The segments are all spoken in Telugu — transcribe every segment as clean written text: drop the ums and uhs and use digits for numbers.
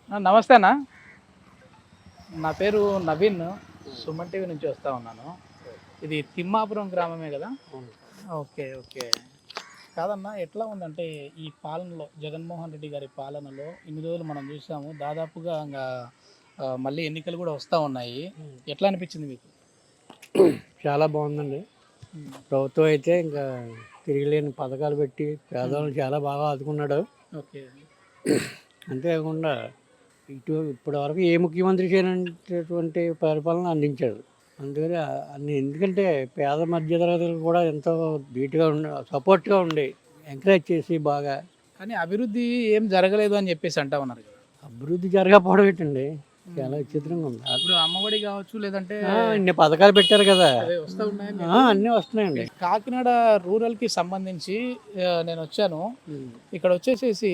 నమస్తే అన్న, నా పేరు నవీన్, సుమన్ టీవీ నుంచి వస్తూ ఉన్నాను. ఇది తిమ్మాపురం గ్రామమే కదా? Okay okay. కాదన్నా, ఎట్లా ఉందంటే ఈ పాలనలో, జగన్మోహన్ రెడ్డి గారి పాలనలో ఇన్ని రోజులు మనం చూసాము, దాదాపుగా ఇంకా మళ్ళీ ఎన్నికలు కూడా వస్తూ ఉన్నాయి. ఎట్లా అనిపించింది మీకు? చాలా బాగుందండి. ప్రభుత్వం అయితే ఇంకా తిరిగిలేని పథకాలు పెట్టి పేదవాళ్ళని చాలా బాగా ఆదుకున్నాడు. ఓకే. అంతేకాకుండా ఇప్పటి వరకు ఏ ముఖ్యమంత్రి చేయనటువంటి పరిపాలన అందించాడు. అందుకని ఎందుకంటే పేద మధ్యతరగతులకు కూడా ఎంతో ధీటుగా సపోర్ట్గా ఉండి ఎంకరేజ్ చేసి బాగా. కానీ అభివృద్ధి ఏం జరగలేదు అని చెప్పేసి అంటా ఉన్నారు కదా. అభివృద్ధి జరగకపోవడం ఏంటండి, చాలా విచిత్రంగా ఉంది. ఇప్పుడు అమ్మఒడి కావచ్చు, లేదంటే ఇన్ని పథకాలు పెట్టారు కదా, వస్తూ ఉన్నాయి, అన్నీ వస్తున్నాయండి. కాకినాడ రూరల్కి సంబంధించి నేను వచ్చాను. ఇక్కడ వచ్చేసేసి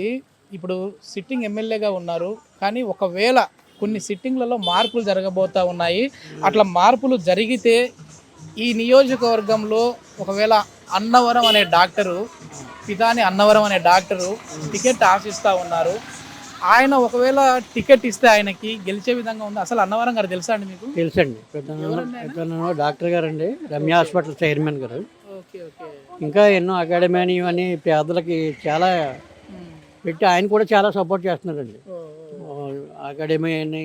ఇప్పుడు సిట్టింగ్ ఎమ్మెల్యేగా ఉన్నారు, కానీ ఒకవేళ కొన్ని సిట్టింగ్లలో మార్పులు జరగబోతూ ఉన్నాయి. అట్లా మార్పులు జరిగితే ఈ నియోజకవర్గంలో ఒకవేళ అన్నవరం అనే డాక్టరు, పితాని అన్నవరం అనే డాక్టరు టికెట్ ఆశిస్తూ ఉన్నారు. ఆయన ఒకవేళ టికెట్ ఇస్తే ఆయనకి గెలిచే విధంగా ఉంది. అసలు అన్నవరం గారు తెలుసా అండి మీకు? తెలుసండి, డాక్టర్ గారు అండి, రమ్య హాస్పిటల్ చైర్మన్ గారు. Okay okay. ఇంకా ఎన్నో అకాడమీ అని పేదలకి చాలా పెట్టి ఆయన కూడా చాలా సపోర్ట్ చేస్తున్నారండి. అకాడమీ అని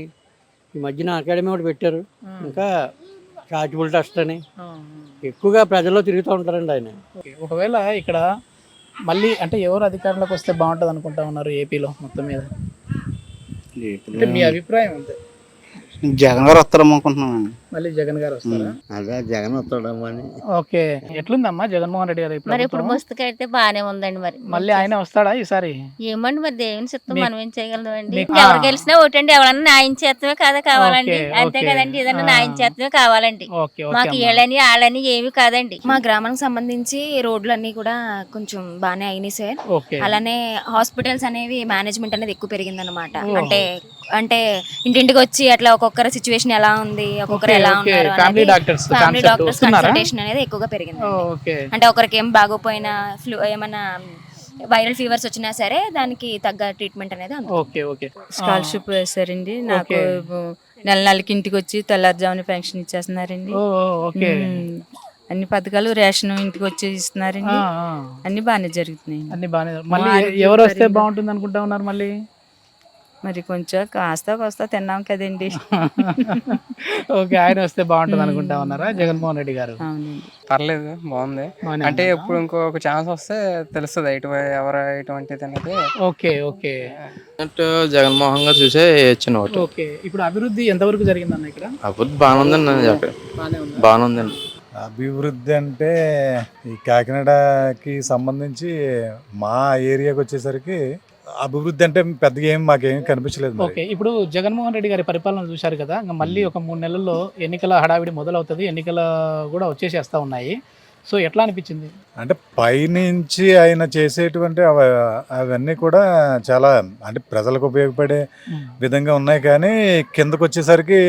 ఈ మధ్యన అకాడమీ కూడా పెట్టారు. ఇంకా చారిటబుల్ ట్రస్ట్ అని ఎక్కువగా ప్రజల్లో తిరుగుతూ ఉంటారండి ఆయన. ఒకవేళ ఇక్కడ మళ్ళీ అంటే ఎవరు అధికారంలోకి వస్తే బాగుంటుంది అనుకుంటా ఉన్నారు ఏపీలో మొత్తం మీద? అంటే మీ అభిప్రాయం అంతే. జగన్ గారు వస్తారేమో అనుకుంటున్నాను. మళ్ళీ జగన్ గారు వస్తారా? అదే జగన్ వస్తాడేమో అని. ఓకే. ఎట్లుందమ్మా జగన్మోహన్ రెడ్డి గారు మరి ఇప్పుడు ముస్తుకైతే బాగానే ఉందండి. మరి మళ్ళీ ఆయన వస్తాడా ఈసారి? ఏమండి మరి దేవుని చెప్తాం, మనం ఏం చేయగలమండి? ఎవరు గెలిచినా ఓటండి, ఎవరన్నా న్యాయం చేస్తమే కదా కావాలండి, అంతే కదండి. ఏదన్నా న్యాయం చేస్తమే కావాలండి. మాకు ఏళ్ళని ఆళ్ళని ఏమి కాదండి. మా గ్రామానికి సంబంధించి రోడ్లు అన్ని కూడా కొంచెం బాగానే అయినాయి సార్. అలానే హాస్పిటల్స్ అనేవి మేనేజ్మెంట్ అనేది ఎక్కువ పెరిగింది అనమాట. అంటే ఇంటింటికి వచ్చి అట్లా ఒక్కొక్కరి సిచ్యువేషన్ ఎలా ఉంది, ఒక్కొక్కరు ఎలా ఉన్నారు, ఫ్యామిలీ డాక్టర్స్ కన్సల్టేషన్ అనేది ఎక్కువగా పెరిగింది. అంటే ఒకరికి ఏం బాగోపోయినా, ఫ్లూ ఏమన్నా వైరల్ ఫీవర్స్ వచ్చినా సరే దానికి తగ్గ ట్రీట్మెంట్ అనేది స్కాలర్షిప్ వేస్తారండి. నాకు నెలకి ఇంటికి వచ్చి తెల్లారుజామున పెన్షన్ ఇచ్చేస్తున్నారండి. అన్ని పథకాలు రేషన్ ఇంటికి వచ్చి ఇస్తున్నారండి. అన్ని బాగానే జరుగుతున్నాయి. అన్ని బాగానే. మళ్ళీ ఎవరు వస్తే బాగుంటుంది అనుకుంటా ఉన్నారు? మళ్ళీ మరి కొంచెం కాస్త కోస్తా తిన్నాం కదండి. ఓకే, ఆయన వస్తే బాగుంటుంది అనుకుంటా ఉన్నారా జగన్మోహన్ రెడ్డి గారు? పర్లేదు, బాగుంది. అంటే ఇప్పుడు ఇంకొక ఛాన్స్ వస్తే తెలుస్తుంది ఎవరు ఎటువంటిది అనేది. Okay okay. జగన్మోహన్ గారు చూసే ఇచ్చిన. ఓకే. ఇప్పుడు అభివృద్ధి ఎంతవరకు జరిగిందన్న ఇక్కడ? అభివృద్ధి బాగానే ఉందండి. బాగానే ఉందండి. అభివృద్ధి అంటే ఈ కాకినాడకి సంబంధించి మా ఏరియాకి వచ్చేసరికి అభివృద్ధి అంటే పెద్దగా మాకేం కనిపించలేదు. ఓకే. ఇప్పుడు జగన్మోహన్ రెడ్డి గారి పరిపాలన చూశారు కదా, ఇంకా మళ్ళీ ఒక 3 నెలల్లో ఎన్నికల హడావిడి మొదలవుతుంది, ఎన్నికల కూడా వచ్చేసేస్తా ఉన్నాయి. సో ఎట్లా అనిపించింది? అంటే పైనుంచి ఆయన చేసేటువంటి అవన్నీ కూడా చాలా అంటే ప్రజలకు ఉపయోగపడే విధంగా ఉన్నాయి. కానీ కిందకు వచ్చేసరికి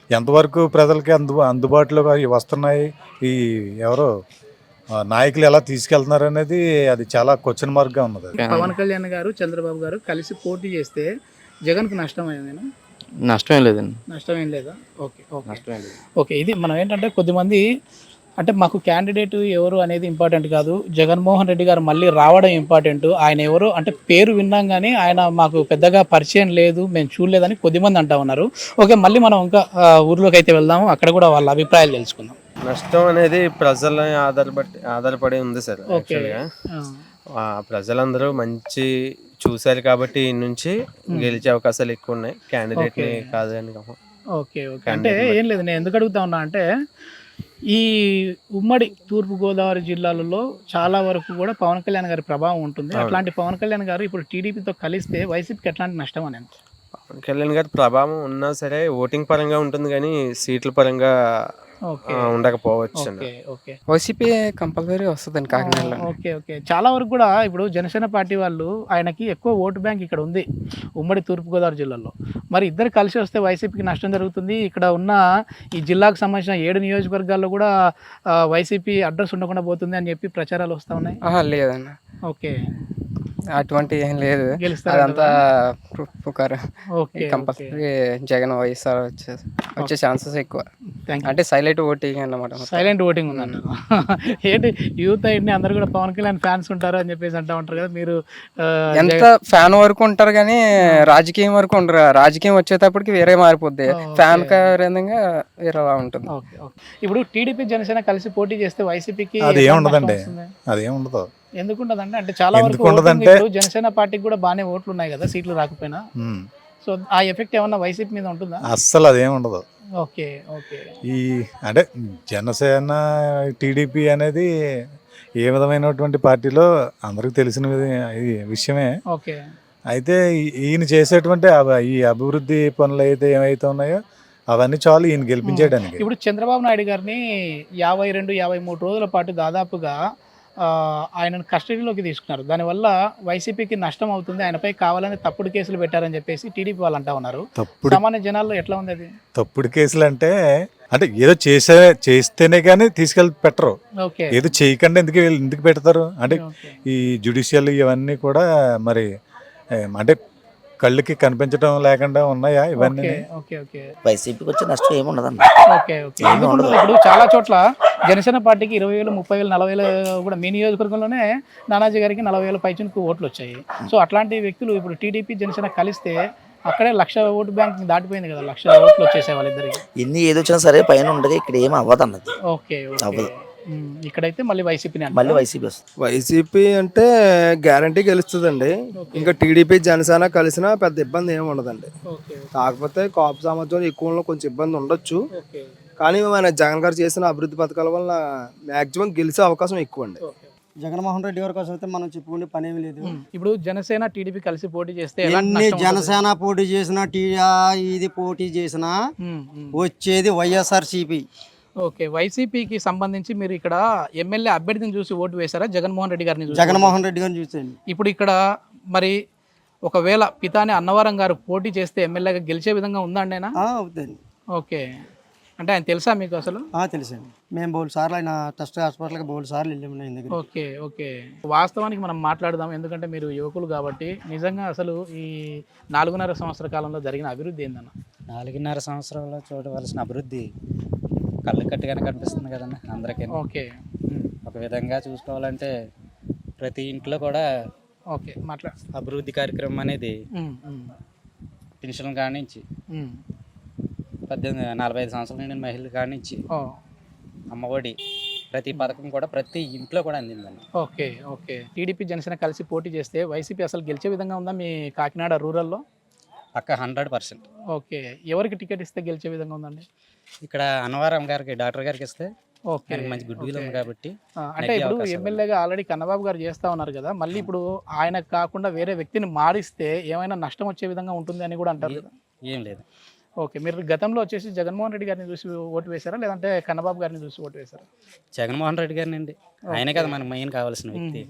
ఎంతవరకు ప్రజలకి అందుబాటులోకి వస్తున్నాయి, ఈ ఎవరో నాయకులు ఎలా తీసుకెళ్తున్నారు అనేది అది చాలా క్వశ్చన్ మార్క్ గా ఉన్నది. పవన్ కళ్యాణ్ గారు, చంద్రబాబు గారు కలిసి పోటీ చేస్తే జగన్ కు నష్టం అయిందేనా? నష్టం లేదండి. నష్టం ఏం లేదా? Okay okay okay. ఇది మనం ఏంటంటే కొద్దిమంది అంటే మాకు క్యాండిడేట్ ఎవరు అనేది ఇంపార్టెంట్ కాదు, జగన్మోహన్ రెడ్డి గారు మళ్ళీ రావడం ఇంపార్టెంట్. ఆయన ఎవరు అంటే పేరు విన్నాం కానీ ఆయన మాకు పెద్దగా పరిచయం లేదు, మేము చూడలేదని కొద్దిమంది అంటా ఉన్నారు. ఓకే, మళ్ళీ మనం ఇంకా ఊర్లోకి అయితే వెళ్దాము, అక్కడ కూడా వాళ్ళ అభిప్రాయాలు తెలుసుకుందాం. నష్టం అనేది ప్రజలని ఆధారపడి ఉంది సార్. ప్రజలందరూ మంచి చూశారు కాబట్టి ఈ నుంచి గెలిచే అవకాశాలు ఎక్కువ ఉన్నాయి. క్యాండిడేట్ ని కాదని. Okay okay. అంటే ఏం లేదు, నేను ఎందుకు అడుగుతా ఉన్నా అంటే ఈ ఉమ్మడి తూర్పుగోదావరి జిల్లాలలో చాలా వరకు కూడా పవన్ కళ్యాణ్ గారి ప్రభావం ఉంటుంది. అట్లాంటి పవన్ కళ్యాణ్ గారు ఇప్పుడు టీడీపీతో కలిస్తే వైసీపీకి ఎట్లాంటి నష్టం అనేది? పవన్ కళ్యాణ్ గారి ప్రభావం ఉన్నా సరే ఓటింగ్ పరంగా ఉంటుంది, కానీ సీట్ల పరంగా ఉండకపోవచ్చు. వైసీపీ కంపల్సరీ వస్తుందండి కాకినాడలో. Okay okay. చాలా వరకు కూడా ఇప్పుడు జనసేన పార్టీ వాళ్ళు ఆయనకి ఎక్కువ ఓటు బ్యాంక్ ఇక్కడ ఉంది ఉమ్మడి తూర్పుగోదావరి జిల్లాలో. మరి ఇద్దరు కలిసి వస్తే వైసీపీకి నష్టం జరుగుతుంది. ఇక్కడ ఉన్న ఈ జిల్లాకు సంబంధించిన 7 నియోజకవర్గాల్లో కూడా వైసీపీ అడ్రస్ ఉండకుండా పోతుంది అని చెప్పి ప్రచారాలు వస్తూ ఉన్నాయి. లేదన్న. ఓకే. అటువంటి ఏం లేదు, గెలుస్తారు అదంతా పుకారు. ఓకే కంపల్సరీ జగన్ వైఎస్ఆర్ వచ్చే ఛాన్సెస్ ఎక్కువ. Thank you. అంటే సైలెంట్ ఓటింగ్ అన్నమాట. సైలెంట్ ఓటింగ్ ఉందంట. ఏంటి యూత్ అయితే అందరు కూడా పవన్ కళ్యాణ్ ఫ్యాన్స్ ఉంటారు అని చెప్పేసి అంటా ఉంటారు కదా మీరు? ఎంత ఫ్యాన్ వరకు ఉంటారు కానీ రాజకీయం వరకు ఉండరు. రాజకీయం వచ్చేటప్పటికి వేరే మారిపోద్ది, ఫ్యాన్ కారణంగా వేరేలా ఉంటుంది. Okay okay. ఇప్పుడు టీడీపీ జనసేన కలిసి పోటీ చేస్తే వైసీపీకి అది ఏముండదండి, అది ఏముండదు. ఎందుకు ఉండదంటే అంటే చాలా వరకు ఎందుకు ఉండదంటే ఓటింగ్ ఇప్పుడు జనసేన పార్టీకి కూడా బాగానే ఓట్లు ఉన్నాయి కదా, సీట్లు రాకపోయినా. సో ఆ ఎఫెక్ట్ ఏమన్నా వైసీపీ మీద ఉంటుందా? అస్సలు అదేం ఉండదు. Okay okay. ఈ అంటే జనసేన టీడీపీ అనేది ఏ విధమైనటువంటి పార్టీలో అందరికి తెలిసిన విషయమే. ఓకే. అయితే ఈయన చేసేటువంటి ఈ అభివృద్ధి పనులు అయితే ఏమైతే ఉన్నాయో అవన్నీ చాలు ఈయన గెలిపించేయడానికి. ఇప్పుడు చంద్రబాబు నాయుడు గారిని 52-53 రోజుల పాటు దాదాపుగా ఆయనను కస్టడీలోకి తీసుకున్నారు. దానివల్ల వైసీపీకి నష్టం అవుతుంది, ఆయనపై కావాలని తప్పుడు కేసులు పెట్టారని చెప్పేసి టీడీపీ వాళ్ళు అంటా ఉన్నారు. సామాన్య జనాల్లో ఎట్లా ఉంది అది? తప్పుడు కేసులు అంటే ఏదో చేస్తేనే కానీ తీసుకెళ్ళి పెట్టరు. ఓకే. ఏదో చేయకుండా ఎందుకు పెడతారు అంటే ఈ జ్యుడిషియల్ ఇవన్నీ కూడా మరి అంటే కళ్ళకి కనిపించడం లేకుండా ఉన్నాయా ఇవన్నీ? వైసీపీకి వచ్చే నష్టం ఏముండదండి. Okay okay. ఇప్పుడు చాలా చోట్ల జనసేన పార్టీకి 20,000, 30,000, 40,000 కూడా మీ నియోజకవర్గంలోనే నానాజీ గారికి 40,000 పైచుకు ఓట్లు వచ్చాయి. సో అట్లాంటి వ్యక్తులు ఇప్పుడు టీడీపీ జనసేన కలిస్తే అక్కడే 1,00,000 ఓటు బ్యాంక్ దాటిపోయింది కదా, 1,00,000 ఓట్లు వచ్చేసాయి వాళ్ళిద్దరికి. ఎన్ని ఏదొచ్చినా సరే పైన ఉండదు, ఇక్కడ ఏమి అవ్వదు అన్నది. Okay okay. ఇక్కడైతే మళ్ళీ వైసీపీ వస్తుంది. వైసీపీ అంటే గ్యారంటీ గెలుస్తుందండి. ఇంకా టీడీపీ జనసేన కలిసినా పెద్ద ఇబ్బంది ఏమి ఉండదండి. కాకపోతే కాపు సామర్థ్యం ఎక్కువ కొంచెం ఇబ్బంది ఉండొచ్చు, కానీ మన జగన్ గారు చేసిన అభివృద్ధి పథకాల వల్ల మాక్సిమం గెలిచే అవకాశం ఎక్కువ అండి. జగన్మోహన్ రెడ్డి గారి కోసం అయితే మనం చెప్పుకునే పని ఏమి లేదు. ఇప్పుడు జనసేన టీడీపీ కలిసి పోటీ చేస్తే జనసేన పోటీ చేసినా ఇది పోటీ చేసినా వచ్చేది వైఎస్ఆర్సీపీ. ఓకే. వైసీపీకి సంబంధించి మీరు ఇక్కడ ఎమ్మెల్యే అభ్యర్థిని చూసి ఓటు వేశారా, జగన్మోహన్ రెడ్డి గారిని చూసి? జగన్మోహన్ రెడ్డి గారిని చూసాను. ఇప్పుడు ఇక్కడ మరి ఒకవేళ పితాని అన్నవరం గారు పోటీ చేస్తే ఎమ్మెల్యేగా గెలిచే విధంగా ఉందండి ఆయన? అవుతుంది. ఓకే. అంటే ఆయన తెలుసా మీకు అసలు? తెలుసండి, మేము బోల్ సార్లు ఆయన ట్రస్ట్ హాస్పిటల్కి బోల్ సార్లు వెళ్ళాము. Okay okay. వాస్తవానికి మనం మాట్లాడదాం, ఎందుకంటే మీరు యువకులు కాబట్టి. నిజంగా అసలు ఈ 4.5 సంవత్సర కాలంలో జరిగిన అభివృద్ధి ఏందన్న? 4.5 సంవత్సరాల్లో చూడవలసిన అభివృద్ధి కళ్ళు కట్టుగానే కనిపిస్తుంది కదన్న అందరికీ. ఓకే. ఒక విధంగా చూసుకోవాలంటే ప్రతి ఇంట్లో కూడా ఓకే అభివృద్ధి కార్యక్రమం అనేది పెన్షన్ కానించి 45 సంవత్సరాల నిండిన మహిళలు కానించి అమ్మఒడి ప్రతి పథకం కూడా ప్రతి ఇంట్లో కూడా అందిందండి. Okay okay. టీడీపీ జనసేన కలిసి పోటీ చేస్తే వైసీపీ అసలు గెలిచే విధంగా ఉందా మీ కాకినాడ రూరల్లో? పక్క 100%. ఓకే. ఎవరికి టికెట్ ఇస్తే గెలిచే విధంగా ఉందండి? ఇక్కడ అన్నవరం గారికి, డాక్టర్ గారికి ఇస్తే మంచి గుడ్ విల్ ఉంది కాబట్టి. అంటే ఇప్పుడు ఎమ్మెల్యేగా ఆల్రెడీ కన్నబాబు గారు చేస్తా ఉన్నారు కదా, మళ్ళీ ఇప్పుడు ఆయన కాకుండా వేరే వ్యక్తిని మారిస్తే ఏమైనా నష్టం వచ్చే విధంగా ఉంటుంది అని కూడా అంటారు కదా? ఏం లేదు. ఓకే. మీరు గతంలో వచ్చేసి జగన్మోహన్ రెడ్డి గారిని చూసి ఓటు వేశారా, లేదంటే కన్నబాబు గారిని చూసి ఓటు వేశారా? జగన్మోహన్ రెడ్డి గారిని అండి, ఆయనే కదా మనకు మెయిన్ కావాల్సిన వ్యక్తి.